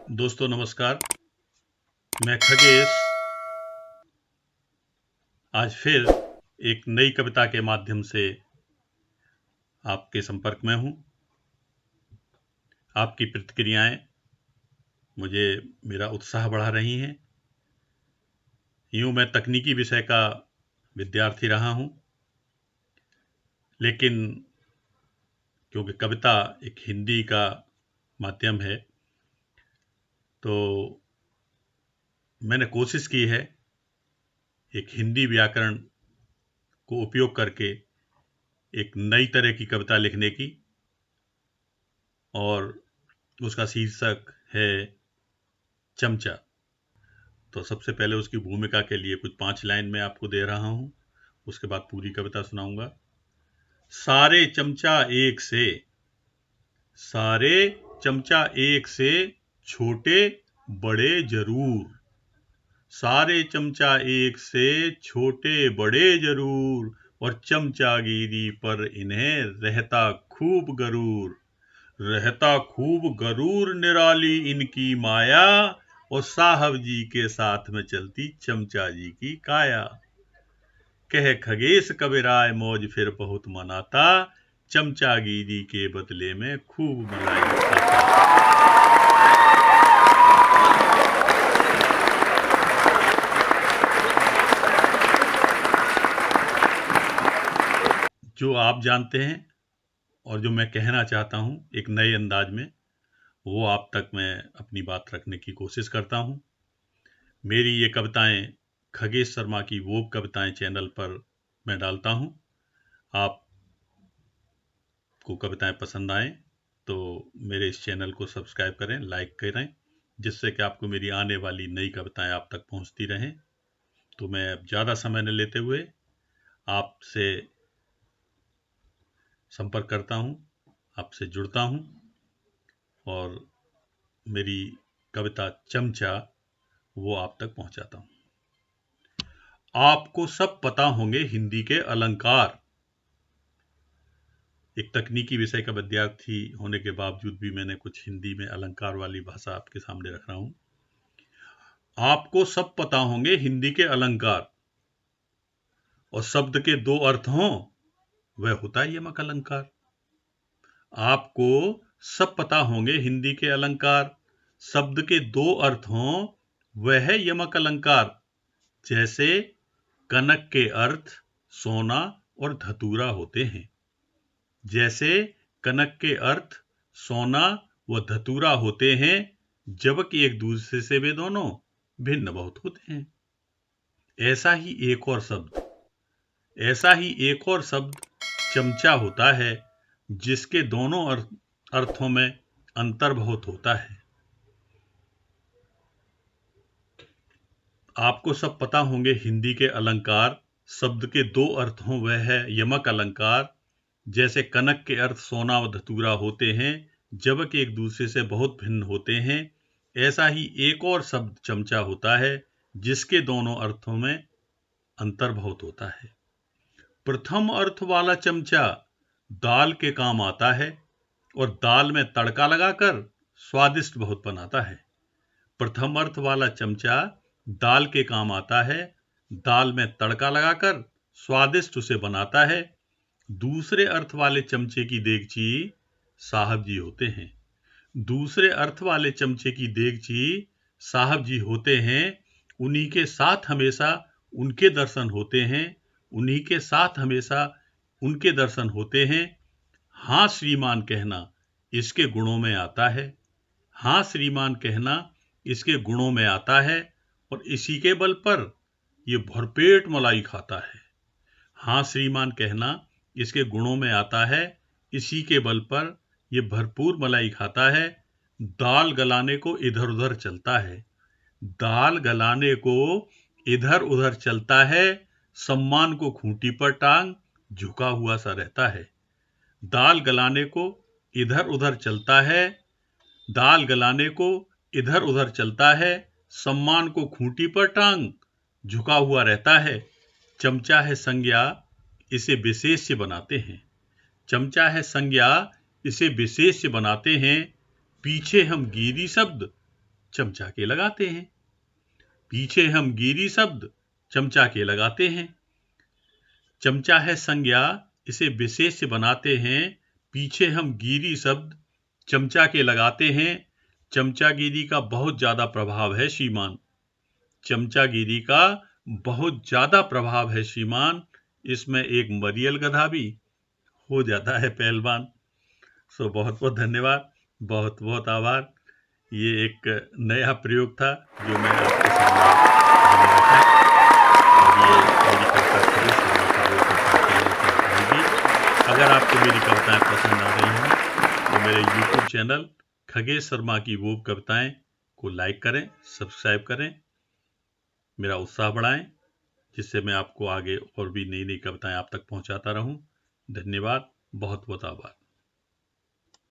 दोस्तों नमस्कार। मैं खगेश आज फिर एक नई कविता के माध्यम से आपके संपर्क में हूं। आपकी प्रतिक्रियाएं मुझे मेरा उत्साह बढ़ा रही हैं। यूं मैं तकनीकी विषय का विद्यार्थी रहा हूं, लेकिन क्योंकि कविता एक हिंदी का माध्यम है, तो मैंने कोशिश की है एक हिंदी व्याकरण को उपयोग करके एक नई तरह की कविता लिखने की, और उसका शीर्षक है चमचा। तो सबसे पहले उसकी भूमिका के लिए कुछ 5 लाइन मैं आपको दे रहा हूं, उसके बाद पूरी कविता सुनाऊंगा। सारे चमचा एक से, सारे चमचा एक से, छोटे बड़े जरूर। सारे चमचा एक से, छोटे बड़े जरूर, और चमचागिरी पर इन्हें रहता खूब गरूर। रहता खूब गरूर निराली इनकी माया, और साहब जी के साथ में चलती चमचा जी की काया। कह खगेश कबीराय मौज फिर बहुत मनाता, चमचागिरी के बदले में खूब मलाई खाता। जो आप जानते हैं और जो मैं कहना चाहता हूं एक नए अंदाज में, वो आप तक मैं अपनी बात रखने की कोशिश करता हूं। मेरी ये कविताएं खगेश शर्मा की वो कविताएं चैनल पर मैं डालता हूं। आपको कविताएं पसंद आए तो मेरे इस चैनल को सब्सक्राइब करें, लाइक करें, जिससे कि आपको मेरी आने वाली नई कविताएं आप तक पहुंचती रहें। तो मैं अब ज़्यादा समय न लेते हुए आपसे संपर्क करता हूं, आपसे जुड़ता हूं, और मेरी कविता चमचा वो आप तक पहुंचाता हूं। आपको सब पता होंगे हिंदी के अलंकार। एक तकनीकी विषय का विद्यार्थी होने के बावजूद भी मैंने कुछ हिंदी में अलंकार वाली भाषा आपके सामने रख रहा हूं। आपको सब पता होंगे हिंदी के अलंकार, और शब्द के 2 अर्थ हों वह होता है यमक अलंकार। आपको सब पता होंगे हिंदी के अलंकार, शब्द के 2 अर्थ हों वह है यमक अलंकार। जैसे कनक के अर्थ सोना और धतूरा होते हैं। जैसे कनक के अर्थ सोना व धतूरा होते हैं, जबकि एक दूसरे से वे दोनों भिन्न बहुत होते हैं। ऐसा ही एक और शब्द चमचा होता है, जिसके दोनों अर्थों में अंतर बहुत होता है। आपको सब पता होंगे हिंदी के अलंकार, शब्द के 2 अर्थ हों वह है यमक अलंकार। जैसे कनक के अर्थ सोना व धतूरा होते हैं, जबकि एक दूसरे से बहुत भिन्न होते हैं। ऐसा ही एक और शब्द चमचा होता है, जिसके दोनों अर्थों में अंतर बहुत होता है। प्रथम अर्थ वाला चमचा दाल के काम आता है, और दाल में तड़का लगाकर स्वादिष्ट बहुत बनाता है। प्रथम अर्थ वाला चमचा दाल के काम आता है, दाल में तड़का लगाकर स्वादिष्ट उसे बनाता है। दूसरे अर्थ वाले चमचे की देगची साहब जी होते हैं। दूसरे अर्थ वाले चमचे की देगची साहब जी होते हैं। उन्हीं के साथ हमेशा उनके दर्शन होते हैं। उन्हीं के साथ हमेशा उनके दर्शन होते हैं। हाँ श्रीमान कहना इसके गुणों में आता है। हाँ श्रीमान कहना इसके गुणों में आता है, और इसी के बल पर ये भरपेट मलाई खाता है। हाँ श्रीमान कहना इसके गुणों में आता है, इसी के बल पर ये भरपूर मलाई खाता है। दाल गलाने को इधर उधर चलता है। दाल गलाने को इधर उधर चलता है, सम्मान को खूंटी पर टांग झुका हुआ सा रहता है। दाल गलाने को इधर उधर चलता है, दाल गलाने को इधर उधर चलता है, सम्मान को खूंटी पर टांग झुका हुआ रहता है। चमचा है संज्ञा इसे विशेष्य बनाते हैं। चमचा है संज्ञा इसे विशेष्य बनाते हैं। पीछे हम गिरी शब्द चमचा के लगाते हैं। पीछे हम गिरी शब्द चमचा के लगाते हैं। चमचा है संज्ञा, इसे विशेष्य बनाते हैं। पीछे हम गिरी शब्द चमचा के लगाते हैं। चमचागिरी का बहुत ज्यादा प्रभाव है श्रीमान। चमचागिरी का बहुत ज्यादा प्रभाव है श्रीमान। इसमें एक मरियल गधा भी हो जाता है पहलवान। सो बहुत बहुत धन्यवाद, बहुत बहुत आभार। ये एक नया प्रयोग था जो मैं आपके सामने मैंने रखा, और ये मेरी कविता खगेश शर्मा की वो कविता रहेगी। अगर आपको मेरी कविताएं पसंद आ रही हैं तो मेरे YouTube चैनल खगेश शर्मा की वो कविताएं को लाइक करें, सब्सक्राइब करें, मेरा उत्साह बढ़ाएं, जिससे मैं आपको आगे और भी नई नई कविताएं आप तक पहुंचाता रहूं। धन्यवाद, बहुत बहुत आभार।